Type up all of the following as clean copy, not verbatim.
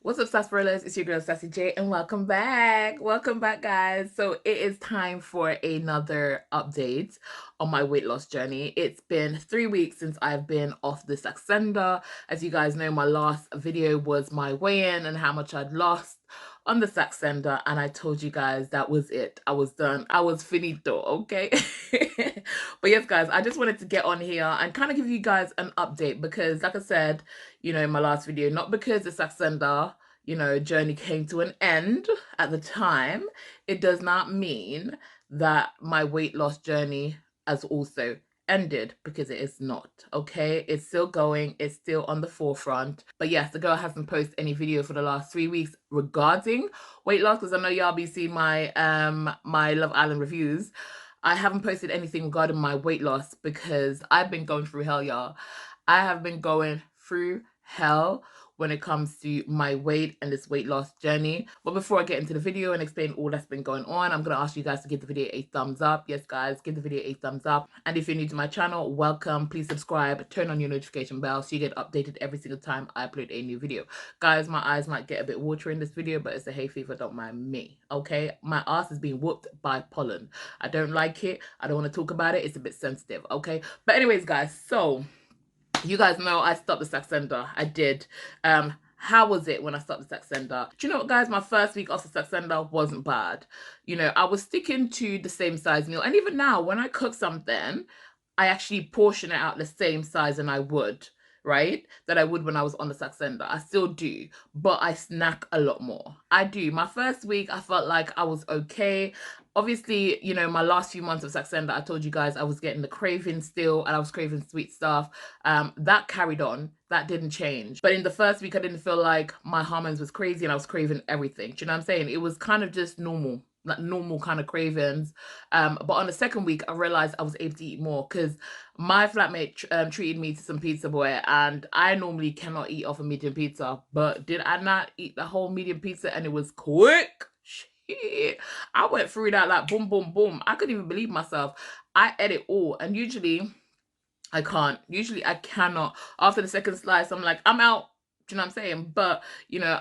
What's up, sarsaparillas? It's your girl Sassy J, and welcome back. Welcome back, guys. So it is time for another update on my weight loss journey. It's been 3 weeks since I've been off the Saxenda. As you guys know, my last video was my weigh-in and how much I'd lost on the Saxenda, and I told you guys that was it. I was done. I was finito, okay? But yes, guys, I just wanted to get on here and kind of give you guys an update because, like I said, in my last video, not because the Saxenda, journey came to an end at the time, it does not mean that my weight loss journey has also ended, because it is not. Okay, it's still going, it's still on the forefront. But yes, the girl hasn't posted any video for the last 3 weeks regarding weight loss, because I know y'all be seeing my Love Island reviews. I haven't posted anything regarding my weight loss because I've been going through hell, y'all. I have been going through hell when it comes to my weight and this weight loss journey. But before I get into the video and explain all that's been going on, I'm going to ask you guys to give the video a thumbs up. Yes, guys, give the video a thumbs up. And if you're new to my channel, welcome. Please subscribe, turn on your notification bell so you get updated every single time I upload a new video. Guys, my eyes might get a bit watery in this video, but it's a hay fever, don't mind me, okay? My ass is being whooped by pollen. I don't like it. I don't want to talk about it. It's a bit sensitive, okay? But anyways, guys, so you guys know I stopped the Saxenda. I did. How was it when I stopped the Saxenda? Do you know what, guys? My first week off the Saxenda wasn't bad. I was sticking to the same size meal. And even now, when I cook something, I actually portion it out the same size than I would, right? That I would when I was on the Saxenda. I still do, but I snack a lot more. I do. My first week, I felt like I was okay. Obviously, my last few months of Saxenda, I told you guys I was getting the cravings still, and I was craving sweet stuff. That carried on. That didn't change. But in the first week, I didn't feel like my hormones was crazy and I was craving everything. Do you know what I'm saying? It was kind of just normal, like normal kind of cravings. But on the second week, I realized I was able to eat more because my flatmate treated me to some pizza, boy, and I normally cannot eat off a medium pizza. But did I not eat the whole medium pizza? And it was quick. Shit. I went through that like boom, boom, boom. I couldn't even believe myself. I ate it all, and usually I can't. Usually I cannot. After the second slice, I'm like, I'm out. Do you know what I'm saying? But,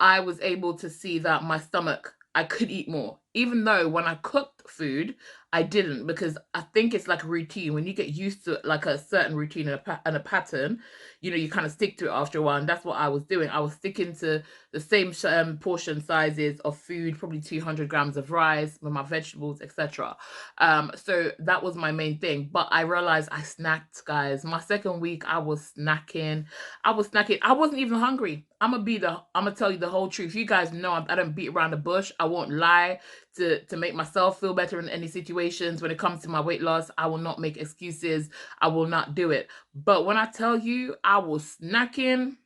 I was able to see that my stomach, I could eat more. Even though when I cooked food, I didn't, because I think it's like a routine. When you get used to like a certain routine and a pattern, you kind of stick to it after a while. And that's what I was doing. I was sticking to the same portion sizes of food, probably 200 grams of rice with my vegetables, etc. So that was my main thing. But I realized I snacked, guys. My second week, I was snacking. I wasn't even hungry. I'm gonna tell you the whole truth. You guys know I don't beat around the bush. I won't lie to make myself feel better in any situations. When it comes to my weight loss, I will not make excuses. I will not do it. But when I tell you I was snacking,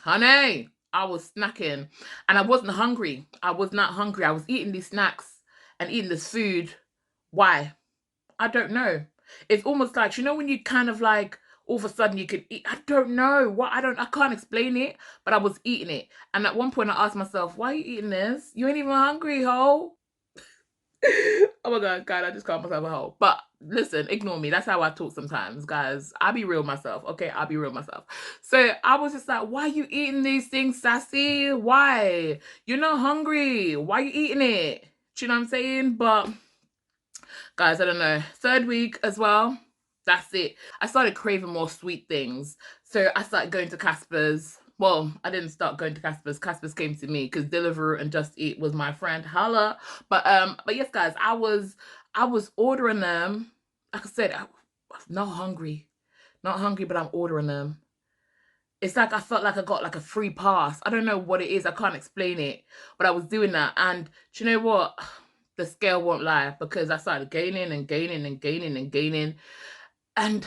honey, I was snacking. And I wasn't hungry. I was not hungry. I was eating these snacks and eating this food. Why? I don't know. It's almost like, when you kind of like, all of a sudden you could eat. I don't know what. I can't explain it, but I was eating it. And at one point I asked myself, why are you eating this? You ain't even hungry, ho. Oh my God, I just called myself a hoe. But listen, ignore me. That's how I talk sometimes, guys. I'll be real myself. Okay, I'll be real myself. So I was just like, why are you eating these things, Sassy? Why? You're not hungry. Why are you eating it? Do you know what I'm saying? But guys, I don't know. Third week as well. That's it. I started craving more sweet things. So I started going to Casper's. Well, I didn't start going to Casper's. Casper's came to me because Deliveroo and Just Eat was my friend. Holla. But yes, guys, I was ordering them. Like I said, I'm not hungry. Not hungry, but I'm ordering them. It's like I felt like I got like a free pass. I don't know what it is. I can't explain it. But I was doing that. And do you know what? The scale won't lie, because I started gaining and gaining and gaining and gaining. And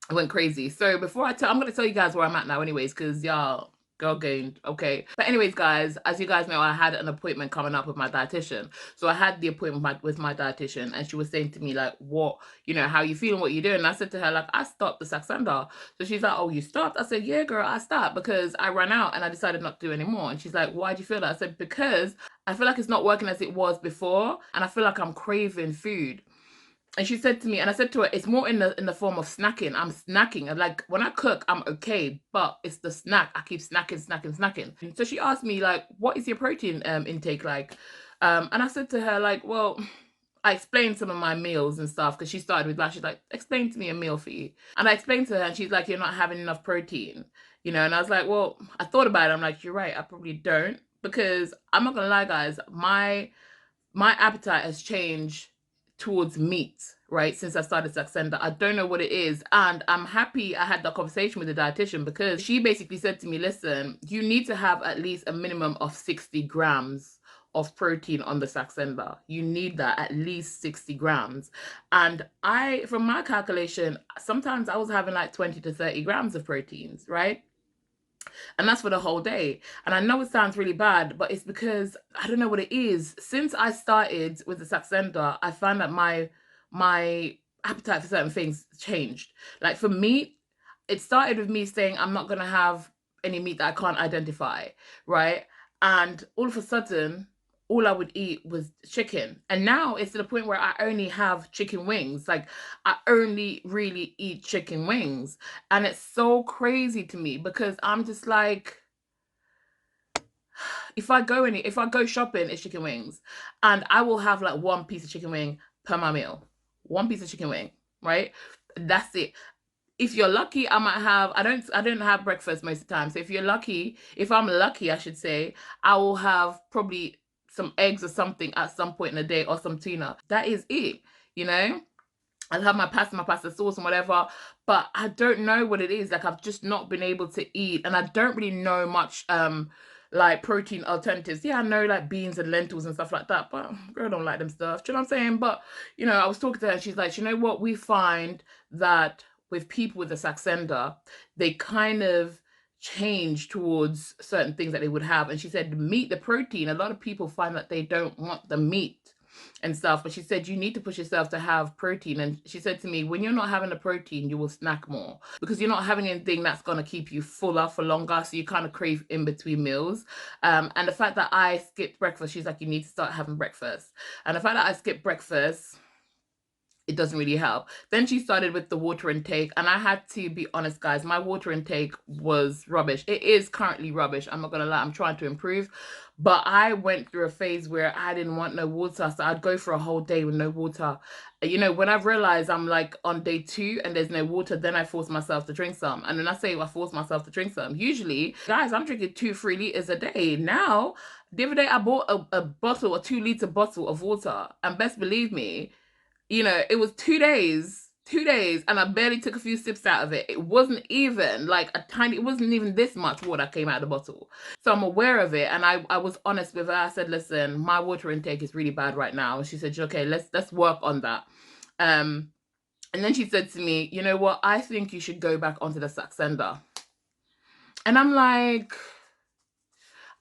I went crazy. So before I'm going to tell you guys where I'm at now anyways, because y'all, girl gained, okay? But anyways, guys, as you guys know, I had an appointment coming up with my dietitian. So I had the appointment with my dietitian, and she was saying to me, like, what, how you feeling, what you doing? And I said to her, like, I stopped the Saxenda. So she's like, oh, you stopped? I said, yeah, girl, I stopped because I ran out and I decided not to do anymore. And she's like, why do you feel that? I said, because I feel like it's not working as it was before, and I feel like I'm craving food. And she said to me, and I said to her, it's more in the form of snacking. I'm snacking. And like when I cook, I'm okay, but it's the snack. I keep snacking. And so she asked me, like, what is your protein intake like? And I said to her, like, well, I explained some of my meals and stuff because she started with that. She's like, explain to me a meal for you. And I explained to her, and she's like, you're not having enough protein, you know. And I was like, well, I thought about it. I'm like, you're right. I probably don't, because I'm not gonna lie, guys. My appetite has changed towards meat, right, since I started Saxenda. I don't know what it is. And I'm happy I had that conversation with the dietitian, because she basically said to me, listen, you need to have at least a minimum of 60 grams of protein on the Saxenda. You need that, at least 60 grams. And from my calculation, sometimes I was having like 20 to 30 grams of proteins, right? And that's for the whole day. And I know it sounds really bad, but it's because I don't know what it is. Since I started with the Saxenda, I found that my appetite for certain things changed. Like for meat, it started with me saying I'm not gonna have any meat that I can't identify, right? And all of a sudden, all I would eat was chicken. And now it's to the point where I only have chicken wings. Like I only really eat chicken wings. And it's so crazy to me, because I'm just like, if I go shopping, it's chicken wings. And I will have like one piece of chicken wing per my meal. One piece of chicken wing, right? That's it. If you're lucky, I might have, I don't have breakfast most of the time. So if I'm lucky, I should say, I will have probably some eggs or something at some point in the day, or some tuna. That is it, you know? I'll have my pasta sauce and whatever, but I don't know what it is. Like I've just not been able to eat, and I don't really know much like protein alternatives. Yeah, I know like beans and lentils and stuff like that, but girl don't like them stuff. Do you know what I'm saying? But you know, I was talking to her and she's like, you know what? We find that with people with the Saxenda, they kind of change towards certain things that they would have. And she said the meat, the protein, a lot of people find that they don't want the meat and stuff. But she said, you need to push yourself to have protein. And she said to me, when you're not having the protein, you will snack more, because you're not having anything that's going to keep you fuller for longer. So you kind of crave in between meals. And the fact that I skipped breakfast, she's like, you need to start having breakfast. And the fact that I skipped breakfast, it doesn't really help. Then she started with the water intake, and I had to be honest, guys, my water intake was rubbish. It is currently rubbish. I'm not gonna lie, I'm trying to improve. But I went through a phase where I didn't want no water. So I'd go for a whole day with no water. You know, when I've realized I'm like on day 2 and there's no water, then I force myself to drink some. And then I say I force myself to drink some. Usually, guys, I'm drinking 2-3 liters a day. Now, the other day I bought a bottle, a 2 liter bottle of water. And best believe me, you know, it was 2 days, and I barely took a few sips out of it. It wasn't even like it wasn't even this much water came out of the bottle. So I'm aware of it, and I was honest with her. I said, listen, my water intake is really bad right now. And she said, okay, let's work on that. And then she said to me, you know what? I think you should go back onto the Saxenda. And I'm like,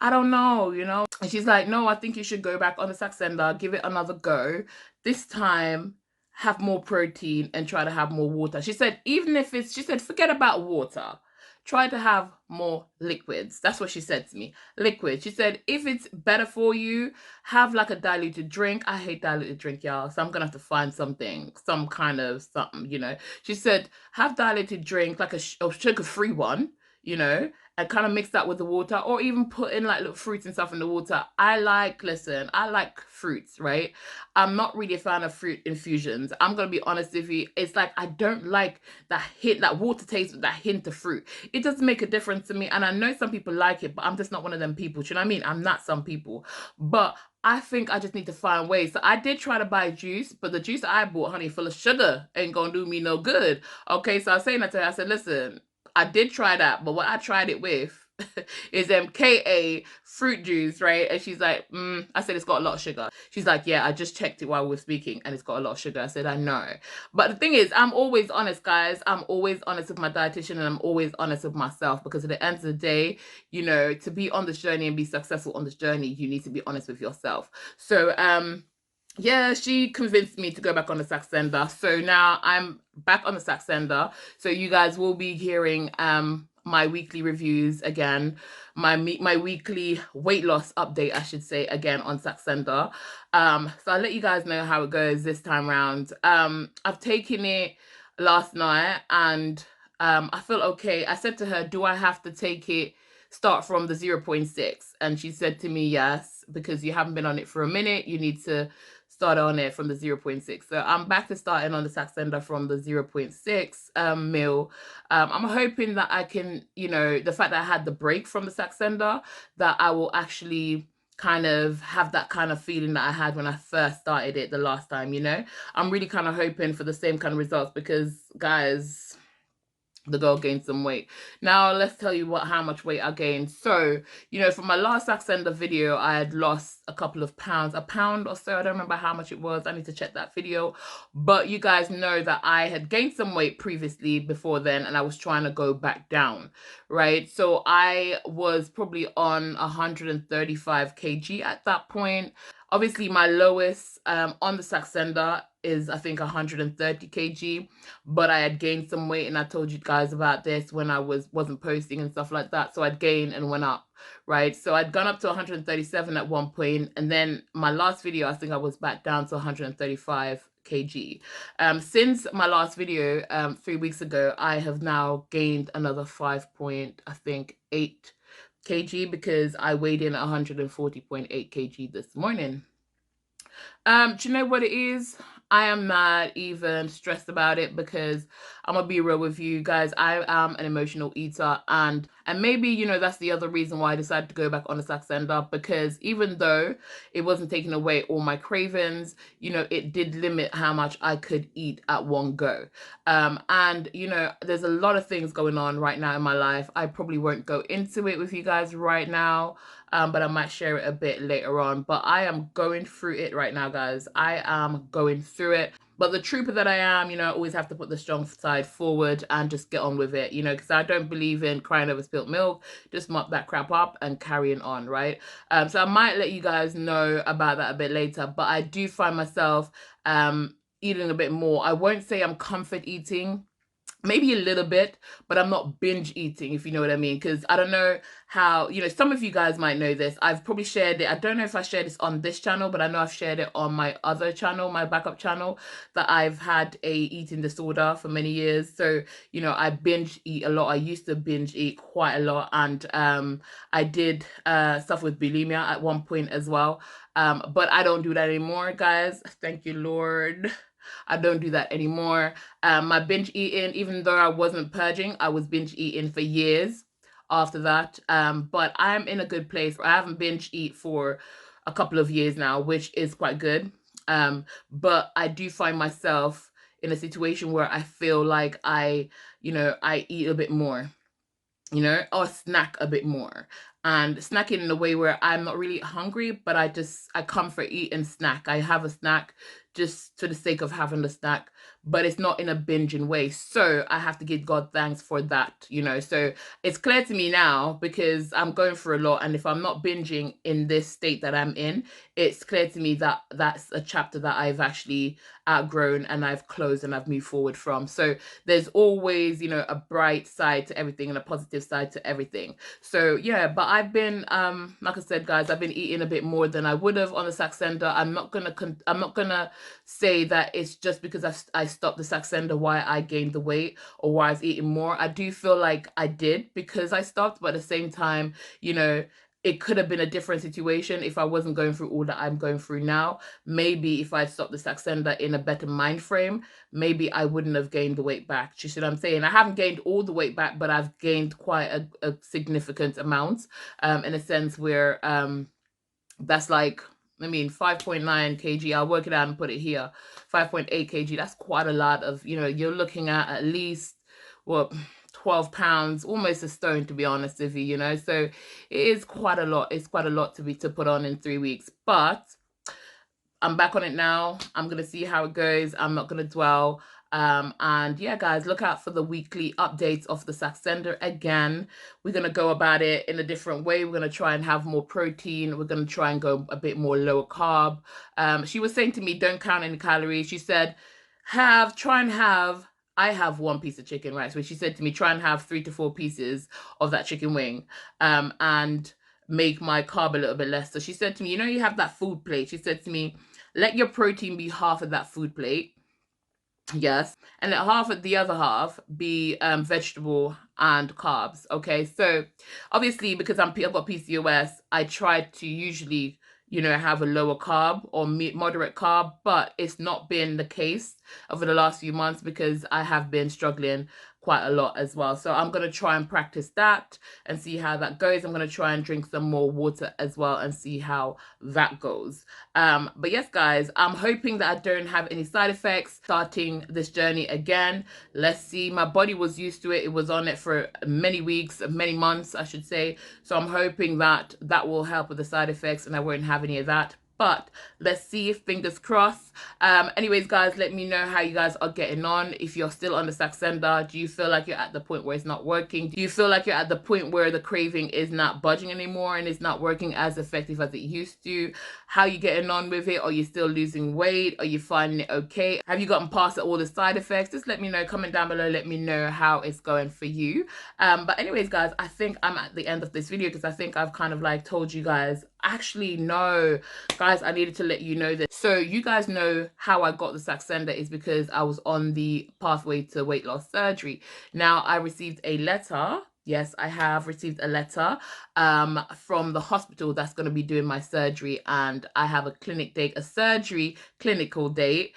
I don't know, you know? And she's like, no, I think you should go back on the Saxenda, give it another go. This time, have more protein and try to have more water. She said, she said, forget about water. Try to have more liquids. That's what she said to me. Liquid. She said, if it's better for you, have like a diluted drink. I hate diluted drink, y'all. So I'm going to have to find something, some kind of something, you know. She said, have diluted drink, like a sugar-free one, you know, and kind of mix that with the water, or even put in like little fruits and stuff in the water. I like fruits, right? I'm not really a fan of fruit infusions. I'm gonna be honest with you. It's like I don't like that water taste with that hint of fruit. It doesn't make a difference to me. And I know some people like it, but I'm just not one of them people. Do you know what I mean? I'm not some people. But I think I just need to find ways. So I did try to buy juice, but the juice I bought, honey, full of sugar, ain't gonna do me no good. Okay, so I was saying that to her. I said, listen, I did try that, but what I tried it with is MKA fruit juice, right? And she's like, I said, it's got a lot of sugar. She's like, yeah, I just checked it while we were speaking and it's got a lot of sugar. I said, I know. But the thing is, I'm always honest, guys. I'm always honest with my dietitian, and I'm always honest with myself, because at the end of the day, you know, to be on this journey and be successful on this journey, you need to be honest with yourself. So, yeah, she convinced me to go back on the Saxenda. So now I'm back on the Saxenda. So you guys will be hearing my weekly reviews again, my weekly weight loss update, I should say, again on Saxenda. So I'll let you guys know how it goes this time round. I've taken it last night and I feel okay. I said to her, do I have to take it, start from the 0.6? And she said to me, yes, because you haven't been on it for a minute, you need to start on it from the 0.6. So I'm back to starting on the Saxenda from the 0.6 mil. I'm hoping that I can, the fact that I had the break from the Saxenda, that I will actually kind of have that kind of feeling that I had when I first started it the last time, I'm really kind of hoping for the same kind of results because, guys, the girl gained some weight. Now let's tell you how much weight I gained. So, from my last Saxenda video, I had lost a couple of pounds, a pound or so. I don't remember how much it was. I need to check that video. But you guys know that I had gained some weight previously before then, and I was trying to go back down, right? So I was probably on 135 kg at that point. Obviously, my lowest on the Saxenda is, I think, 130 kg, but I had gained some weight, and I told you guys about this when I wasn't posting and stuff like that. So I'd gained and went up, right? So I'd gone up to 137 at one point, and then my last video, I think I was back down to 135 kg. Since my last video 3 weeks ago, I have now gained another 5.8 kg because I weighed in at 140.8 kg this morning. Do you know what it is? I am not even stressed about it because I'm gonna be real with you guys. I am an emotional eater, and maybe that's the other reason why I decided to go back on the Saxenda, because even though it wasn't taking away all my cravings, it did limit how much I could eat at one go. And there's a lot of things going on right now in my life. I probably won't go into it with you guys right now. But I might share it a bit later on. But I am going through it right now, guys. I am going through it. But the trooper that I am, I always have to put the strong side forward and just get on with it, because I don't believe in crying over spilt milk. Just mop that crap up and carrying on, right? So I might let you guys know about that a bit later. But I do find myself eating a bit more. I won't say I'm comfort eating, maybe a little bit, but I'm not binge eating, if you know what I mean. Because I don't know how, some of you guys might know this. I've probably shared it. I don't know if I shared this on this channel, but I know I've shared it on my other channel, my backup channel, that I've had a eating disorder for many years. So, I binge eat a lot. I used to binge eat quite a lot. And I did stuff with bulimia at one point as well. But I don't do that anymore, guys. Thank you, Lord. I don't do that anymore. My binge eating, even though I wasn't purging, I was binge eating for years after that. But I'm in a good place. I haven't binge eat for a couple of years now, which is quite good. But I do find myself in a situation where I feel like I eat a bit more, or snack a bit more. And snacking in a way where I'm not really hungry, but I comfort eat and snack. I have a snack just for the sake of having the snack, but it's not in a binging way. So I have to give God thanks for that, So it's clear to me now, because I'm going through a lot. And if I'm not binging in this state that I'm in, it's clear to me that that's a chapter that I've actually outgrown and I've closed and I've moved forward from. So there's always, a bright side to everything and a positive side to everything. So yeah, but I've been, like I said, guys, I've been eating a bit more than I would have on the Saxenda. I'm not gonna say that it's just because I stopped the Saxenda why I gained the weight or why I was eating more. I do feel like I did because I stopped, but at the same time, it could have been a different situation if I wasn't going through all that I'm going through now. Maybe if I'd stopped the Saxenda in a better mind frame, maybe I wouldn't have gained the weight back. Do you see what I'm saying? I haven't gained all the weight back, but I've gained quite a significant amount, in a sense where that's like, 5.9 kg. I'll work it out and put it here. 5.8 kg. That's quite a lot of, you're looking at least, what, 12 pounds, almost a stone, to be honest with you, So it is quite a lot. It's quite a lot to put on in 3 weeks. But I'm back on it now. I'm going to see how it goes. I'm not going to dwell. And yeah, guys, look out for the weekly updates of the Saxenda again. We're going to go about it in a different way. We're going to try and have more protein. We're going to try and go a bit more lower carb. She was saying to me, don't count any calories. She said, try and have I have 1 piece of chicken, right? So she said to me, try and have 3 to 4 pieces of that chicken wing, and make my carb a little bit less. So she said to me, you know, you have that food plate. She said to me, let your protein be half of that food plate. Yes. And let half of the other half be vegetable and carbs. Okay. So obviously, because I've got PCOS, I try to usually, you know, have a lower carb or moderate carb, but it's not been the case over the last few months because I have been struggling quite a lot as well. So I'm going to try and practice that and see how that goes. I'm going to try and drink some more water as well and see how that goes. But yes, guys, I'm hoping that I don't have any side effects starting this journey again. Let's see. My body was used to it. It was on it for many weeks, many months, I should say. So I'm hoping that that will help with the side effects and I won't have any of that. But let's see, fingers crossed. Anyways, guys, let me know how you guys are getting on. If you're still on the Saxenda, do you feel like you're at the point where it's not working? Do you feel like you're at the point where the craving is not budging anymore and it's not working as effective as it used to? How are you getting on with it? Are you still losing weight? Are you finding it okay? Have you gotten past all the side effects? Just let me know. Comment down below. Let me know how it's going for you. But anyways, guys, I think I'm at the end of this video because I think I've kind of like told you guys. Actually, no, guys, I needed to let you know this. So you guys know how I got the Saxenda is because I was on the pathway to weight loss surgery. Now, I received a letter. Yes, I have received a letter from the hospital that's going to be doing my surgery, and I have a clinic date, a surgery clinical date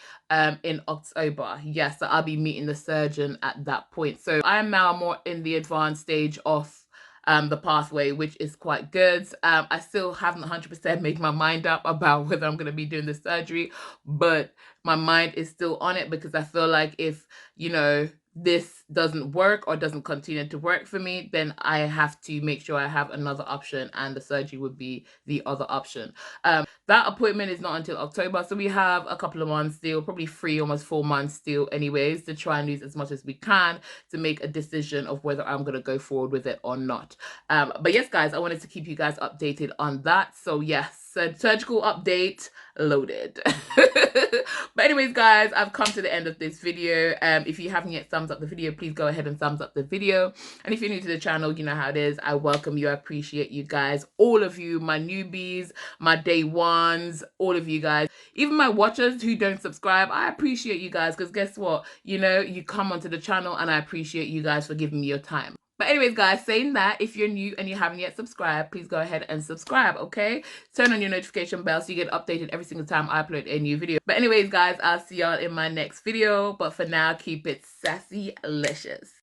in October. Yes, so I'll be meeting the surgeon at that point. So I am now more in the advanced stage of the pathway, which is quite good. I still haven't 100% made my mind up about whether I'm going to be doing the surgery, but my mind is still on it because I feel like if, you know, this doesn't work or doesn't continue to work for me, then I have to make sure I have another option, and the surgery would be the other option. That appointment is not until October, so we have a couple of months still, probably 3, almost 4 months still anyways, to try and lose as much as we can to make a decision of whether I'm going to go forward with it or not. But yes, guys, I wanted to keep you guys updated on that. So yes, surgical update loaded. But anyways, guys, I've come to the end of this video. If you haven't yet thumbs up the video, please go ahead and thumbs up the video. And if you're new to the channel, you know how it is. I welcome you. I appreciate you guys, all of you, my newbies, my day ones, all of you guys, even my watchers who don't subscribe. I appreciate you guys because guess what? You know, you come onto the channel and I appreciate you guys for giving me your time. But anyways, guys, saying that, if you're new and you haven't yet subscribed, please go ahead and subscribe, okay? Turn on your notification bell so you get updated every single time I upload a new video. But anyways, guys, I'll see y'all in my next video. But for now, keep it sassy-licious.